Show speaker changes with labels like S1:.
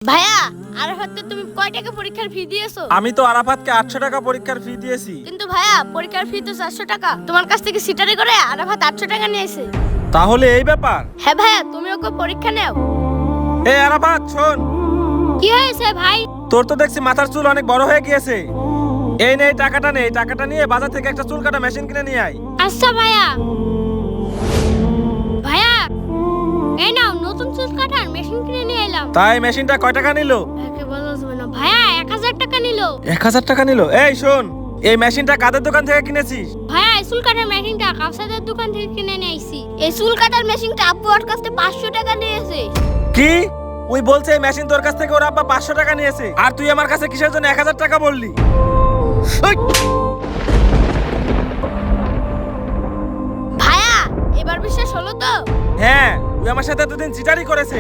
S1: ভাইয়া, আরাফাতকে তুমি কয় টাকা পরীক্ষার ফি দিয়েছো?
S2: আমি তো আরাফাতকে 800 টাকা পরীক্ষার ফি দিয়েছি।
S1: কিন্তু ভাইয়া, পরীক্ষার ফি তো 400 টাকা। তোমার কাছ থেকে সিটারি করে আরাফাত 800 টাকা নিয়েছে।
S2: তাহলে এই ব্যাপার।
S1: হ্যাঁ ভাইয়া, তুমি ওকে পরীক্ষা নাও।
S2: এই আরাফাত শোন,
S1: কি হয়েছে ভাই?
S2: তোর তো দেখছি মাথার চুল অনেক বড় হয়ে গিয়েছে। এই নে, এই টাকাটা নে, এই টাকাটা নিয়ে বাজার থেকে একটা চুল কাটা মেশিন কিনে নিয়ে আয়।
S1: আচ্ছা ভাইয়া। ভাইয়া, এই নাও নতুন চুল কাটার মেশিন কিনে নিয়ে এলাম।
S2: তাই মেশিনটা কয় টাকা নিল?
S1: একে বলা যাবে না ভাইয়া, 1000 টাকা নিল।
S2: 1000 টাকা নিল? এই শোন, এই মেশিনটা কাদের দোকান থেকে কিনেছিস?
S1: ভাইয়া, এই চুল কাটার মেশিনটা কাউসাদের দোকান থেকে কিনে নিয়ে আইছি। এই চুল কাটার মেশিনটা আব্বু ওর কাছ থেকে 500 টাকা নিয়েছে।
S2: কি? ওই বলছে এই মেশিন তোর কাছ থেকে ওর আব্বা 500 টাকা নিয়েছে, আর তুই আমার কাছে কিসের জন্য 1000 টাকা বললি? ওই!
S1: ভাইয়া, এবার বিশ্বাস হলো তো?
S2: হ্যাঁ, ওই আমার সাথে এতদিন চিটারি করেছে।